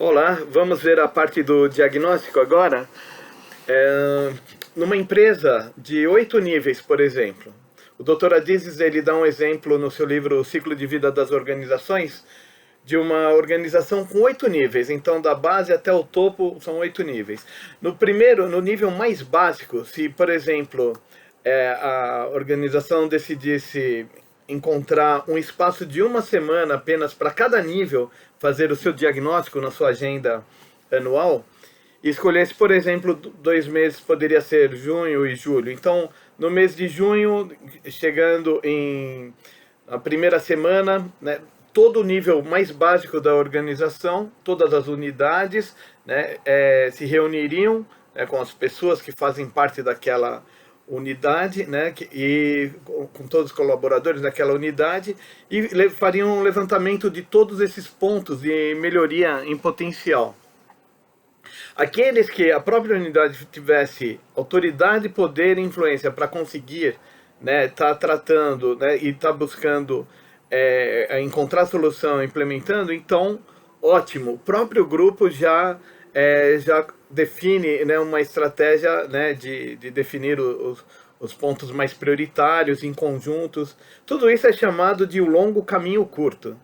Olá, vamos ver a parte do diagnóstico agora. Numa empresa de 8 níveis, por exemplo, o Dr. Adizes ele dá um exemplo no seu livro O Ciclo de Vida das Organizações, de uma organização com 8 níveis. Então, da base até o topo são 8 níveis. No nível mais básico, se, por exemplo, a organização decidisse encontrar um espaço de uma semana apenas para cada nível fazer o seu diagnóstico na sua agenda anual, e escolhesse, por exemplo, 2 meses, poderia ser junho e julho. Então, no mês de junho, chegando na primeira semana, né, todo o nível mais básico da organização, todas as unidades, né, se reuniriam, né, com as pessoas que fazem parte daquela unidade, né, e com todos os colaboradores daquela unidade, e fariam um levantamento de todos esses pontos de melhoria em potencial. Aqueles que a própria unidade tivesse autoridade, poder e influência para conseguir, né, tá tratando, né, e tá buscando encontrar solução, implementando, então, ótimo. O próprio grupo já define, né, uma estratégia, né, de definir os pontos mais prioritários em conjuntos. Tudo isso é chamado de o longo caminho curto.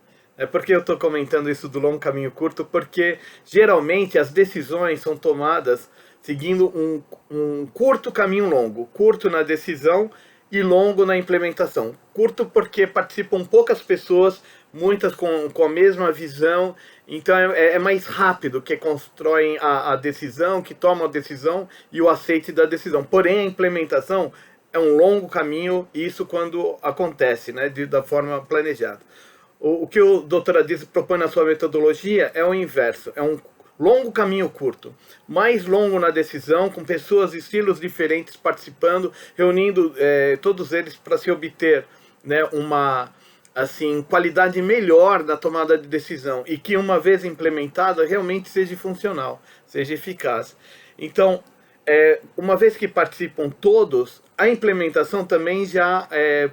Por que eu estou comentando isso do longo caminho curto? Porque geralmente as decisões são tomadas seguindo um curto caminho longo. Curto na decisão e longo na implementação. Curto porque participam poucas pessoas, muitas com a mesma visão, então é mais rápido, que constroem a decisão, que tomam a decisão e o aceite da decisão. Porém, a implementação é um longo caminho, isso quando acontece, né, da forma planejada. O que o Dr. Adizes propõe na sua metodologia é o inverso, é um longo caminho curto, mais longo na decisão, com pessoas e estilos diferentes participando, reunindo todos eles para se obter, né, uma qualidade melhor na tomada de decisão, e que uma vez implementada realmente seja funcional, seja eficaz. Então, uma vez que participam todos, a implementação também já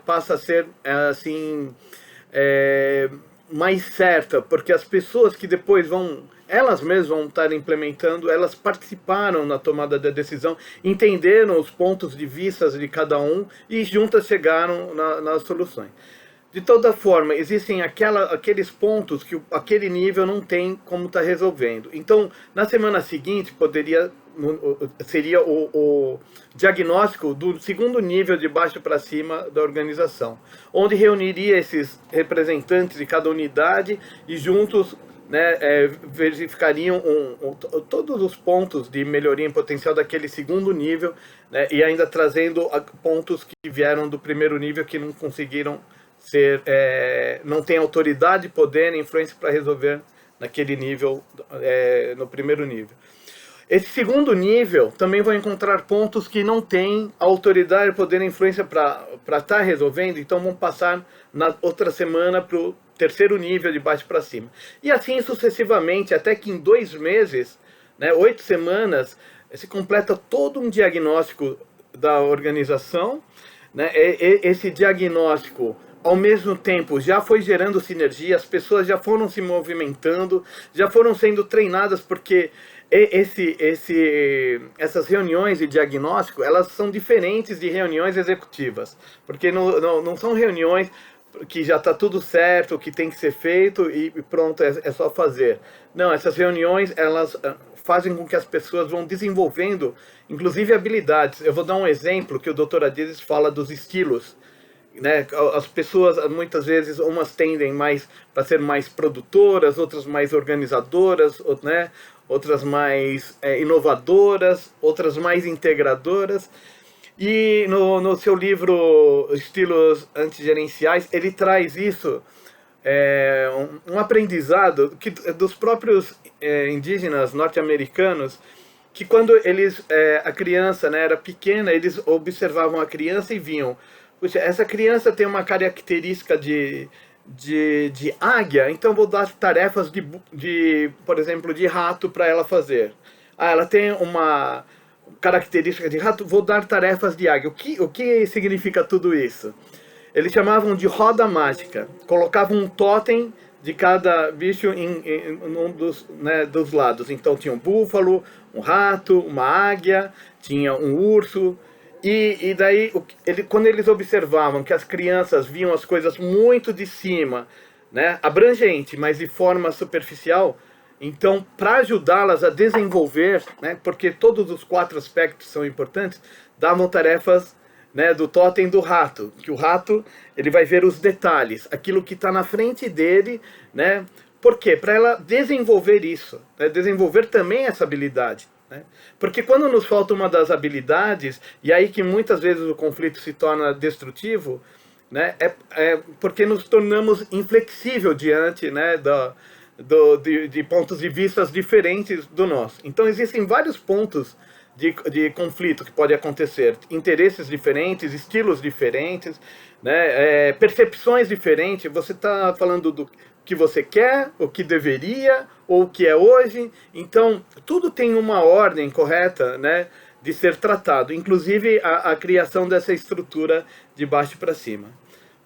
passa a ser mais certa, porque as pessoas que depois elas mesmas vão estar implementando, elas participaram na tomada da decisão, entenderam os pontos de vista de cada um e juntas chegaram nas soluções. De toda forma, existem aqueles pontos que aquele nível não tem como estar resolvendo. Então, na semana seguinte, seria o diagnóstico do segundo nível, de baixo para cima da organização, onde reuniria esses representantes de cada unidade e juntos, né, verificariam todos os pontos de melhoria em potencial daquele segundo nível, né, e ainda trazendo pontos que vieram do primeiro nível que não conseguiram não tem autoridade, poder e influência para resolver naquele nível, no primeiro nível. Esse segundo nível também vai encontrar pontos que não têm autoridade, poder e influência para estar resolvendo, então vão passar na outra semana para o terceiro nível, de baixo para cima. E assim sucessivamente, até que em 2 meses, né, 8 semanas, se completa todo um diagnóstico da organização, né, esse diagnóstico, ao mesmo tempo, já foi gerando sinergia, as pessoas já foram se movimentando, já foram sendo treinadas, porque essas reuniões de diagnóstico, elas são diferentes de reuniões executivas, porque não são reuniões que já está tudo certo, que tem que ser feito e pronto, é só fazer. Não, essas reuniões, elas fazem com que as pessoas vão desenvolvendo, inclusive, habilidades. Eu vou dar um exemplo que o Dr. Adizes fala dos estilos. Né? As pessoas, muitas vezes, umas tendem mais para ser mais produtoras, outras mais organizadoras, né? Outras mais inovadoras, outras mais integradoras. E no seu livro Estilos Antigerenciais, ele traz isso, um aprendizado dos próprios indígenas norte-americanos, que quando a criança, né, era pequena, eles observavam a criança e viam: puxa, essa criança tem uma característica de águia, então vou dar tarefas por exemplo, de rato para ela fazer. Ela tem uma característica de rato, vou dar tarefas de águia. O que significa tudo isso? Eles chamavam de roda mágica. Colocavam um totem de cada bicho em um dos, né, dos lados. Então tinha um búfalo, um rato, uma águia, tinha um urso. E daí, quando eles observavam que as crianças viam as coisas muito de cima, né, abrangente, mas de forma superficial, então, para ajudá-las a desenvolver, né, porque todos os 4 aspectos são importantes, davam tarefas, né, do totem do rato, que o rato ele vai ver os detalhes, aquilo que está na frente dele, né? Por quê? Para ela desenvolver isso, né, desenvolver também essa habilidade. Né? Porque quando nos falta uma das habilidades, e aí que muitas vezes o conflito se torna destrutivo, né, é porque nos tornamos inflexível diante, né, de pontos de vista diferentes do nosso. Então existem vários pontos de conflito que pode acontecer, interesses diferentes, estilos diferentes, né, percepções diferentes. Você está falando do que você quer, o que deveria, ou o que é hoje. Então, tudo tem uma ordem correta, né, de ser tratado, inclusive a criação dessa estrutura de baixo para cima.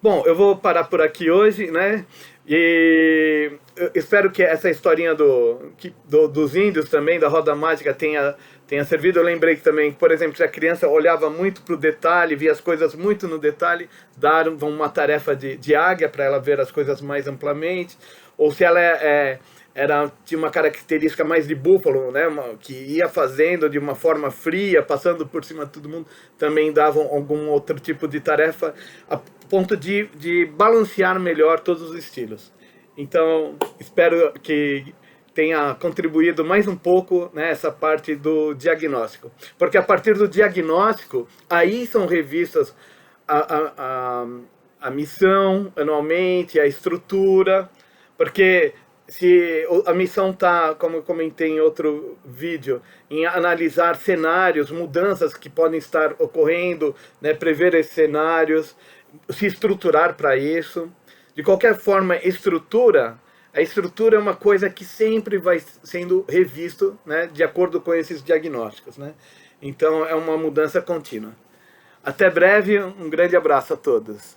Bom, eu vou parar por aqui hoje, né? E eu espero que essa historinha dos índios também, da roda mágica, tenha servido. Eu lembrei que também, por exemplo, se a criança olhava muito para o detalhe, via as coisas muito no detalhe, daram uma tarefa de águia para ela ver as coisas mais amplamente. Ou se ela tinha uma característica mais de búfalo, né, que ia fazendo de uma forma fria, passando por cima de todo mundo, também davam algum outro tipo de tarefa, a ponto de balancear melhor todos os estilos. Então, espero que tenha contribuído mais um pouco nessa parte do diagnóstico. Porque a partir do diagnóstico, aí são revistas a missão anualmente, a estrutura, porque se a missão está, como eu comentei em outro vídeo, em analisar cenários, mudanças que podem estar ocorrendo, né, prever esses cenários, se estruturar para isso. De qualquer forma, a estrutura é uma coisa que sempre vai sendo revisto, né, de acordo com esses diagnósticos. Né? Então, é uma mudança contínua. Até breve, um grande abraço a todos.